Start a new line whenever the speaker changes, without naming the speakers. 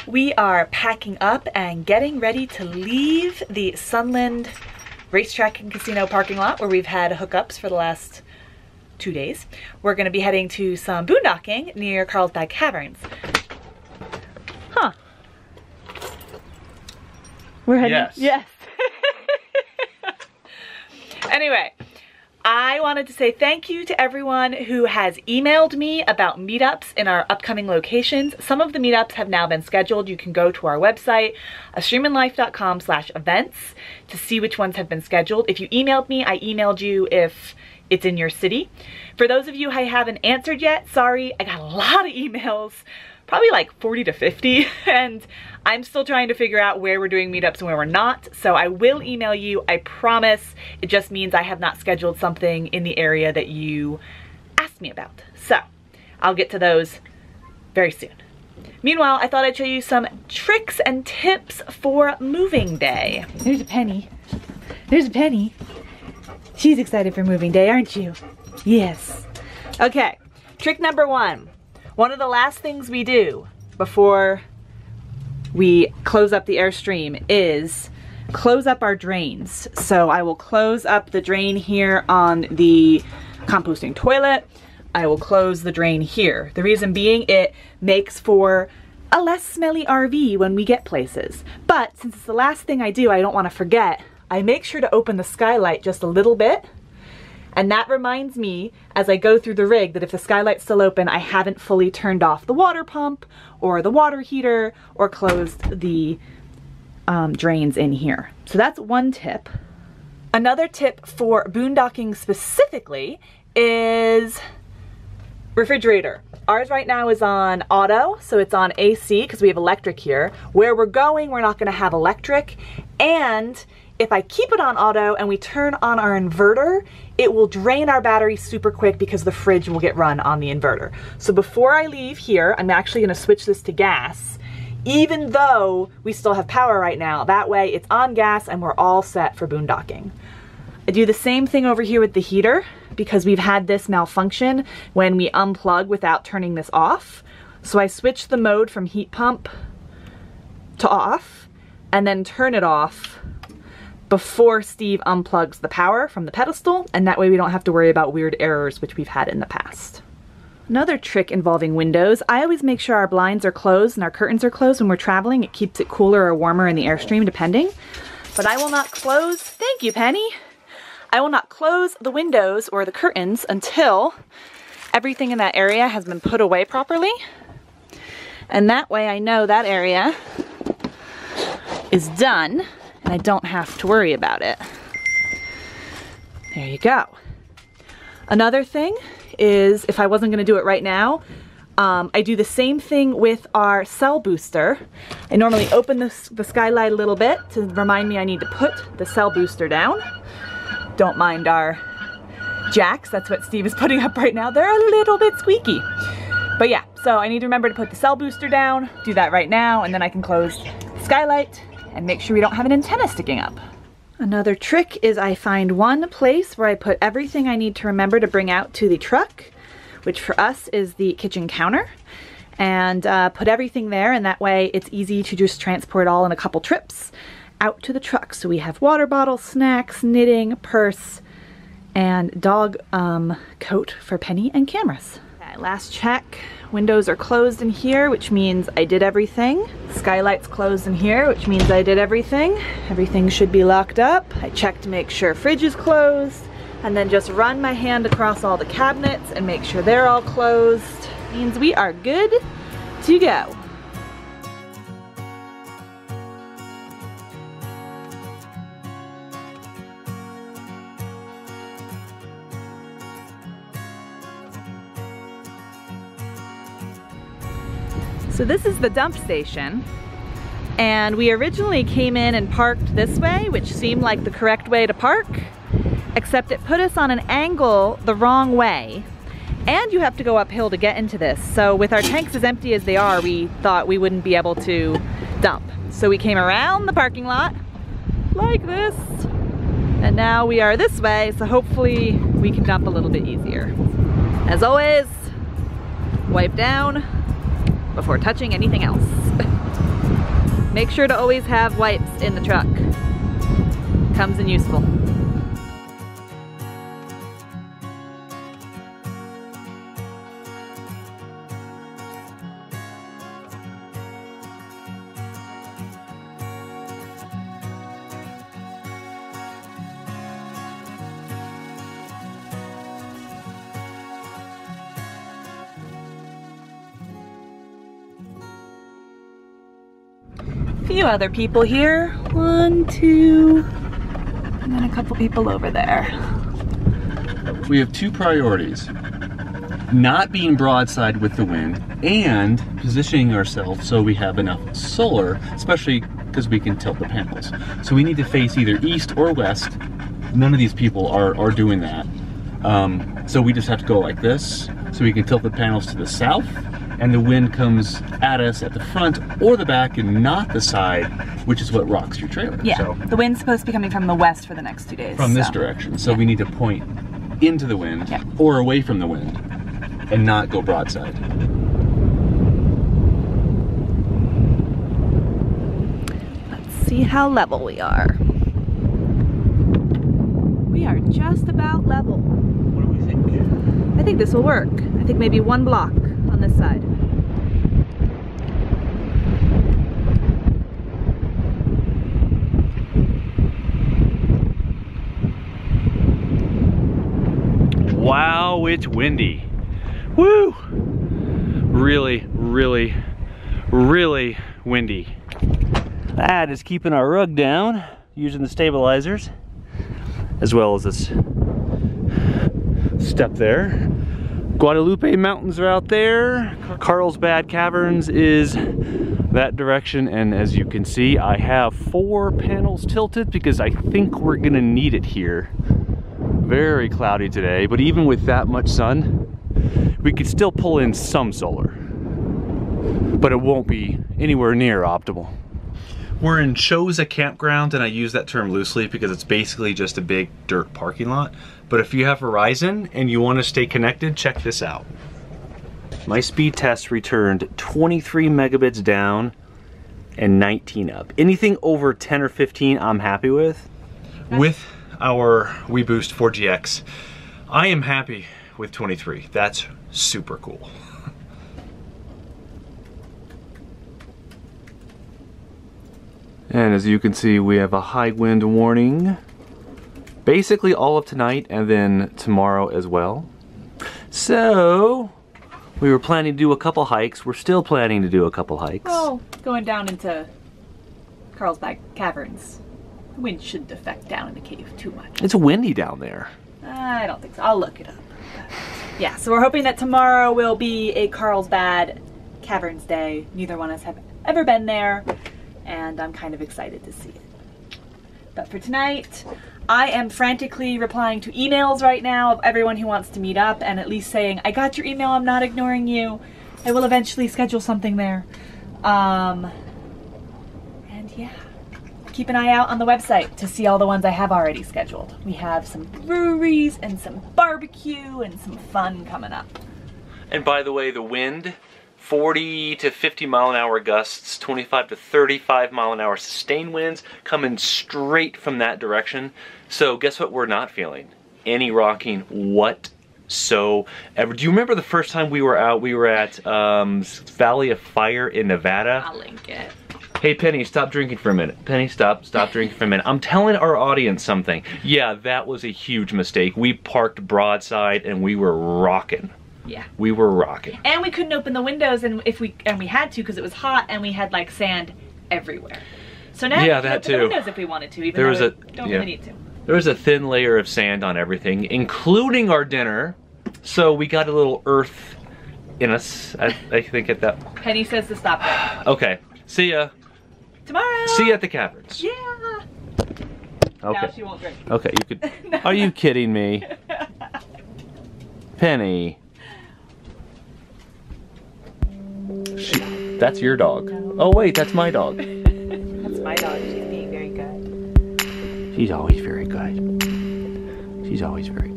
We are packing up and getting ready to leave the Sunland Racetrack and Casino parking lot where we've had hookups for the last 2 days. We're going to be heading to some boondocking near Carlsbad Caverns. Huh. We're heading?
Yes.
Yes. Anyway, I wanted to say thank you to everyone who has emailed me about meetups in our upcoming locations. Some of the meetups have now been scheduled. You can go to our website, airstreamlife.com/events, to see which ones have been scheduled. If you emailed me, I emailed you if it's in your city. For those of you I haven't answered yet, sorry, I got a lot of emails, probably like 40 to 50, and I'm still trying to figure out where we're doing meetups and where we're not, so I will email you, I promise. It just means I have not scheduled something in the area that you asked me about. So, I'll get to those very soon. Meanwhile, I thought I'd show you some tricks and tips for moving day. There's a Penny. There's a Penny. She's excited for moving day, aren't you? Yes. Okay, trick number 1. One of the last things we do before we close up the Airstream is close up our drains. So I will close up the drain here on the composting toilet. I will close the drain here. The reason being, it makes for a less smelly RV when we get places. But since it's the last thing I do, I don't want to forget, I make sure to open the skylight just a little bit. And that reminds me, as I go through the rig, that if the skylight's still open, I haven't fully turned off the water pump or the water heater or closed the drains in here. So that's one tip. Another tip for boondocking specifically is refrigerator. Ours right now is on auto, so it's on AC because we have electric here. Where we're going, we're not going to have electric, and if I keep it on auto and we turn on our inverter, it will drain our battery super quick because the fridge will get run on the inverter. So before I leave here, I'm actually gonna switch this to gas, even though we still have power right now. That way it's on gas and we're all set for boondocking. I do the same thing over here with the heater because we've had this malfunction when we unplug without turning this off. So I switch the mode from heat pump to off and then turn it off before Steve unplugs the power from the pedestal, and that way we don't have to worry about weird errors which we've had in the past. Another trick involving windows, I always make sure our blinds are closed and our curtains are closed when we're traveling. It keeps it cooler or warmer in the Airstream depending. But I will not close, thank you Penny, I will not close the windows or the curtains until everything in that area has been put away properly. And that way I know that area is done and I don't have to worry about it. There you go. Another thing is, if I wasn't gonna do it right now, I do the same thing with our cell booster. I normally open the skylight a little bit to remind me I need to put the cell booster down. Don't mind our jacks, that's what Steve is putting up right now. They're a little bit squeaky. But yeah, so I need to remember to put the cell booster down, do that right now, and then I can close the skylight and make sure we don't have an antenna sticking up. Another trick is I find one place where I put everything I need to remember to bring out to the truck, which for us is the kitchen counter, and put everything there, and that way it's easy to just transport all in a couple trips out to the truck. So we have water bottles, snacks, knitting, purse, and dog coat for Penny and cameras. Okay, last check. Windows are closed in here, which means I did everything. Skylight's closed in here, which means I did everything. Everything should be locked up. I check to make sure fridge is closed, and then just run my hand across all the cabinets and make sure they're all closed. Means we are good to go. So this is the dump station, and we originally came in and parked this way, which seemed like the correct way to park, except it put us on an angle the wrong way, and you have to go uphill to get into this. So with our tanks as empty as they are, we thought we wouldn't be able to dump. So we came around the parking lot like this, and now we are this way, so hopefully we can dump a little bit easier. As always, wipe down before touching anything else. Make sure to always have wipes in the truck. Comes in useful. Few other people here. 1, 2, and then a couple people over there.
We have 2 priorities. Not being broadside with the wind and positioning ourselves so we have enough solar, especially because we can tilt the panels. So we need to face either east or west. None of these people are doing that. So we just have to go like this so we can tilt the panels to the south, and the wind comes at us at the front or the back and not the side, which is what rocks your trailer.
Yeah,
so,
the wind's supposed to be coming from the west for the next 2 days.
From this direction. So we need to point into the wind or away from the wind and not go broadside.
Let's see how level we are. We are just about level.
What do we think?
I think this will work. I think maybe 1 block on this side.
Wow, it's windy. Woo! Really, really, really windy. That is keeping our rug down using the stabilizers, as well as this step there. Guadalupe Mountains are out there. Carlsbad Caverns is that direction, and as you can see, I have 4 panels tilted because I think we're gonna need it here. Very cloudy today, but even with that much sun, we could still pull in some solar, but it won't be anywhere near optimal. We're in Chosa Campground, and I use that term loosely because it's basically just a big dirt parking lot. But if you have Verizon and you want to stay connected, check this out. My speed test returned 23 megabits down and 19 up. Anything over 10 or 15 I'm happy with. With our WeBoost 4GX, I am happy with 23. That's super cool. And as you can see, we have a high wind warning basically all of tonight and then tomorrow as well. So we were planning to do a couple hikes. We're still planning to do a couple hikes.
Well, going down into Carlsbad Caverns, the wind shouldn't affect down in the cave too much.
It's windy down there.
I don't think so. I'll look it up. Yeah, so we're hoping that tomorrow will be a Carlsbad Caverns day. Neither one of us have ever been there, and I'm kind of excited to see it. But for tonight, I am frantically replying to emails right now of everyone who wants to meet up and at least saying, I got your email, I'm not ignoring you. I will eventually schedule something there. And yeah, keep an eye out on the website to see all the ones I have already scheduled. We have some breweries and some barbecue and some fun coming up. And by the way, the wind, 40 to 50 mile an hour gusts, 25 to 35 mile an hour sustained winds coming straight from that direction. So guess what we're not feeling? Any rocking whatsoever. Do you remember the first time we were out? We were at Valley of Fire in Nevada. I'll link it.
Hey Penny, stop drinking for a minute. Penny, stop drinking for a minute. I'm telling our audience something. Yeah, that was a huge mistake. We parked broadside and we were rocking.
Yeah.
We were rocking.
And we couldn't open the windows, and we had to because it was hot and we had like sand everywhere. So now we can open the windows if we wanted to, even though we don't really need to.
There was a thin layer of sand on everything, including our dinner. So we got a little earth in us, I think at that.
Penny says to stop there.
Okay. See ya.
Tomorrow.
See you at the caverns.
Yeah.
Okay.
Now she won't drink.
Okay, you could. Are you kidding me? Penny. That's your dog. No. Oh wait, that's my dog.
That's my dog. She's being very good.
She's always very good. She's always very good.